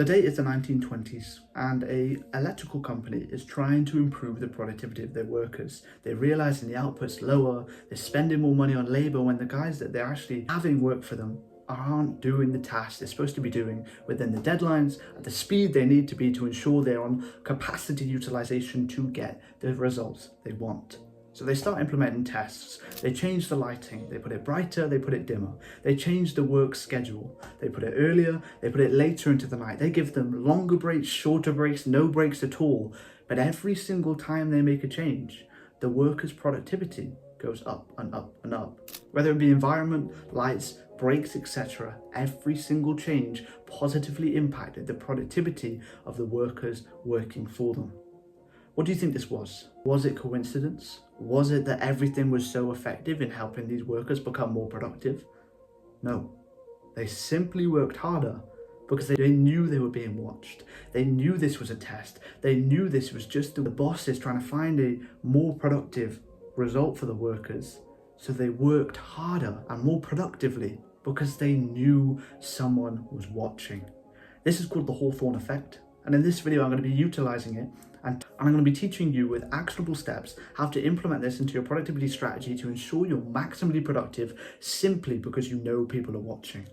The date is the 1920s, and an electrical company is trying to improve the productivity of their workers. They're realizing the output's lower, they're spending more money on labor when the guys that they're actually having work for them aren't doing the tasks they're supposed to be doing within the deadlines at the speed they need to be to ensure they're on capacity utilization to get the results they want. So they start implementing tests. They change the lighting, they put it brighter, they put it dimmer. They change the work schedule. They put it earlier, they put it later into the night. They give them longer breaks, shorter breaks, no breaks at all. But every single time they make a change, the workers' productivity goes up and up and up. Whether it be environment, lights, breaks, etc., every single change positively impacted the productivity of the workers working for them. What do you think this was? Was it coincidence? Was it that everything was so effective in helping these workers become more productive? No. They simply worked harder because they knew they were being watched. They knew this was a test. They knew this was just the bosses trying to find a more productive result for the workers. So they worked harder and more productively because they knew someone was watching. This is called the Hawthorne effect. And in this video, I'm going to be utilizing it and I'm going to be teaching you with actionable steps how to implement this into your productivity strategy to ensure you're maximally productive simply because you know people are watching.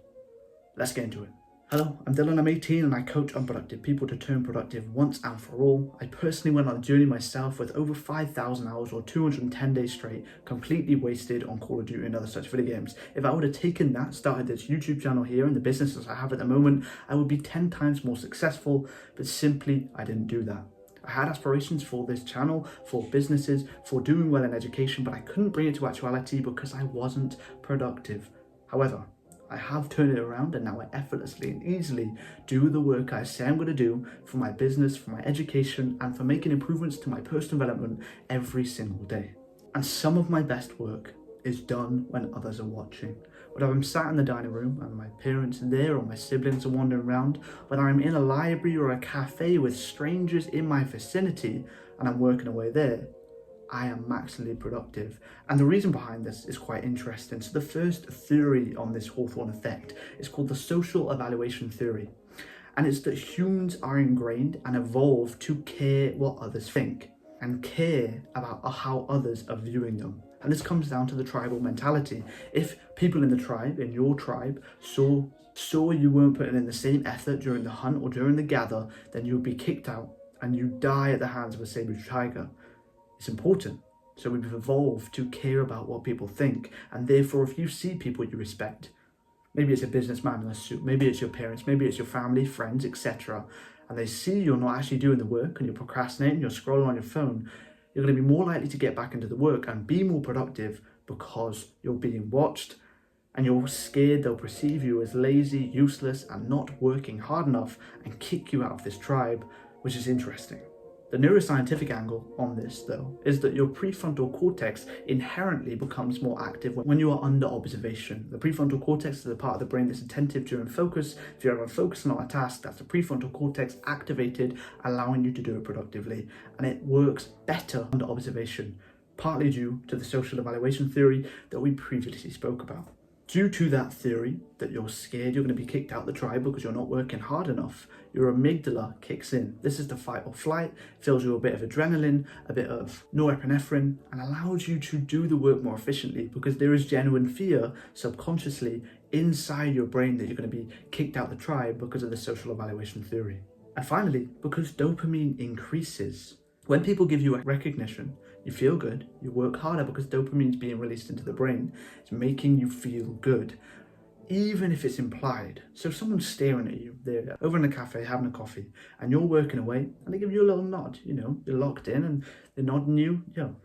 Let's get into it. Hello, I'm Dylan, I'm 18 and I coach unproductive people to turn productive once and for all. I personally went on a journey myself with over 5,000 hours or 210 days straight completely wasted on Call of Duty and other such video games. If I would have taken that, started this YouTube channel here and the businesses I have at the moment, I would be 10 times more successful, but simply I didn't do that. I had aspirations for this channel, for businesses, for doing well in education, but I couldn't bring it to actuality because I wasn't productive. However, I have turned it around and now I effortlessly and easily do the work I say I'm going to do for my business, for my education, and for making improvements to my personal development every single day. And some of my best work is done when others are watching. Whether I'm sat in the dining room and my parents are there or my siblings are wandering around, whether I'm in a library or a cafe with strangers in my vicinity and I'm working away there, I am maximally productive. And the reason behind this is quite interesting. So the first theory on this Hawthorne effect is called the social evaluation theory. And it's that humans are ingrained and evolved to care what others think and care about how others are viewing them. And this comes down to the tribal mentality. If people in the tribe, in your tribe, saw you weren't putting in the same effort during the hunt or during the gather, then you would be kicked out and you die at the hands of a saber-toothed tiger. It's important. So we've evolved to care about what people think. And therefore, if you see people you respect, maybe it's a businessman in a suit, maybe it's your parents, maybe it's your family, friends, etc., and they see you're not actually doing the work and you're procrastinating, you're scrolling on your phone, you're going to be more likely to get back into the work and be more productive because you're being watched and you're scared they'll perceive you as lazy, useless, and not working hard enough and kick you out of this tribe, which is interesting. The neuroscientific angle on this, though, is that your prefrontal cortex inherently becomes more active when you are under observation. The prefrontal cortex is the part of the brain that's attentive during focus. If you're ever focusing on a task, that's the prefrontal cortex activated, allowing you to do it productively. And it works better under observation, partly due to the social evaluation theory that we previously spoke about. Due to that theory, that you're scared you're going to be kicked out the tribe because you're not working hard enough, your amygdala kicks in. This is the fight or flight, fills you a bit of adrenaline, a bit of norepinephrine, and allows you to do the work more efficiently because there is genuine fear subconsciously inside your brain that you're going to be kicked out the tribe because of the social evaluation theory. And finally, because dopamine increases. When people give you recognition, you feel good, you work harder because dopamine is being released into the brain. It's making you feel good, even if it's implied. So if someone's staring at you, they're over in a cafe having a coffee, and you're working away, and they give you a little nod, you're locked in, and they're nodding you,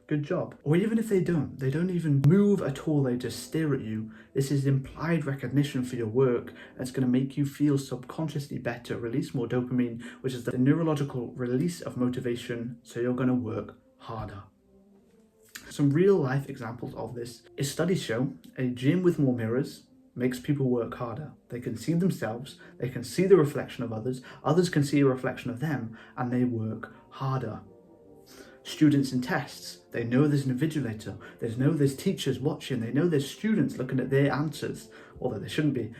good job. Or even if they don't even move at all, they just stare at you. This is implied recognition for your work that's going to make you feel subconsciously better, release more dopamine, which is the neurological release of motivation, so you're going to work harder. Some real life examples of this is studies show a gym with more mirrors makes people work harder. They can see themselves, they can see the reflection of others, others can see a reflection of them, and they work harder. Students in tests, they know there's an invigilator, they know there's teachers watching, they know there's students looking at their answers, although they shouldn't be,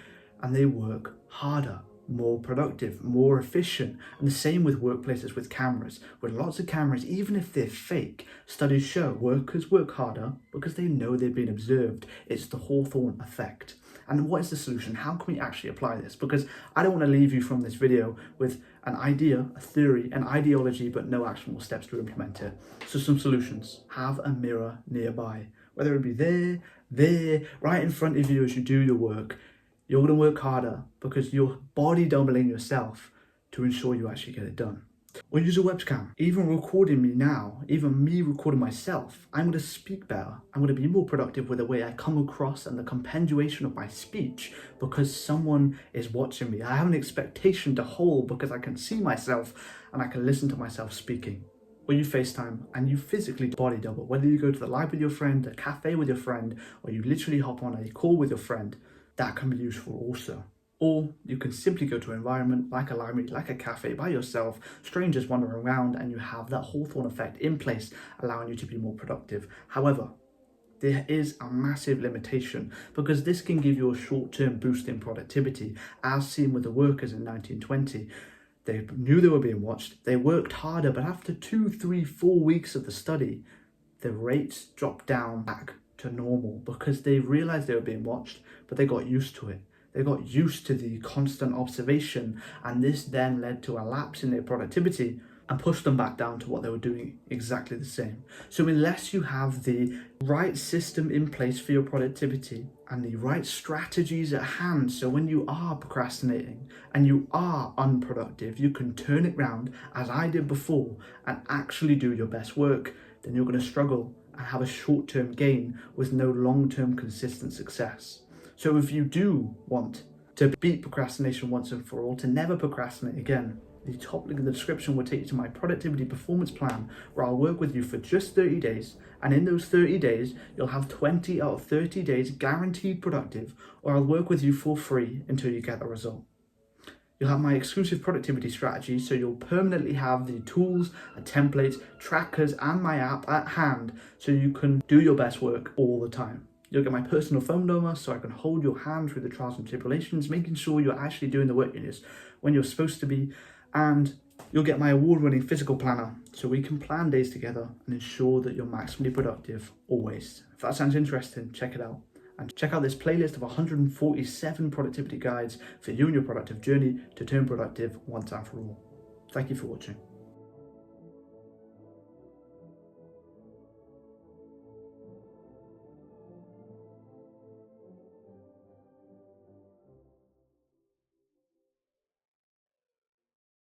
and they work harder, more productive, more efficient. And the same with workplaces with cameras. With lots of cameras, even if they're fake, studies show workers work harder because they know they've been observed. It's the Hawthorne effect. And what is the solution? How can we actually apply this? Because I don't want to leave you from this video with an idea, a theory, an ideology, but no actionable steps to implement it. So some solutions. Have a mirror nearby. Whether it be there, right in front of you as you do your work. You're going to work harder because you're body doubling yourself to ensure you actually get it done. Or use a webcam. Even recording me now, even me recording myself, I'm going to speak better. I'm going to be more productive with the way I come across and the compendiation of my speech because someone is watching me. I have an expectation to hold because I can see myself and I can listen to myself speaking. Or you FaceTime and you physically body double. Whether you go to the library with your friend, a cafe with your friend, or you literally hop on a call with your friend, that can be useful also. Or you can simply go to an environment like a library, like a cafe by yourself, strangers wandering around, and you have that Hawthorne effect in place, allowing you to be more productive. However, there is a massive limitation because this can give you a short-term boost in productivity, as seen with the workers in 1920. They knew they were being watched, they worked harder, but after 2, 3, 4 weeks of the study, the rates dropped down back to normal because they realized they were being watched, but they got used to it. They got used to the constant observation, and this then led to a lapse in their productivity and pushed them back down to what they were doing exactly the same. So unless you have the right system in place for your productivity and the right strategies at hand, so when you are procrastinating and you are unproductive, you can turn it around as I did before and actually do your best work, then you're going to struggle and have a short-term gain with no long-term consistent success. So if you do want to beat procrastination once and for all, to never procrastinate again, the top link in the description will take you to my productivity performance plan where I'll work with you for just 30 days. And in those 30 days, you'll have 20 out of 30 days guaranteed productive, or I'll work with you for free until you get a result. You'll have my exclusive productivity strategy, so you'll permanently have the tools, templates, trackers, and my app at hand so you can do your best work all the time. You'll get my personal phone number so I can hold your hand through the trials and tribulations, making sure you're actually doing the work when you're supposed to be. And you'll get my award-winning physical planner so we can plan days together and ensure that you're maximally productive always. If that sounds interesting, check it out. And check out this playlist of 147 productivity guides for you and your productive journey to turn productive once and for all. Thank you for watching.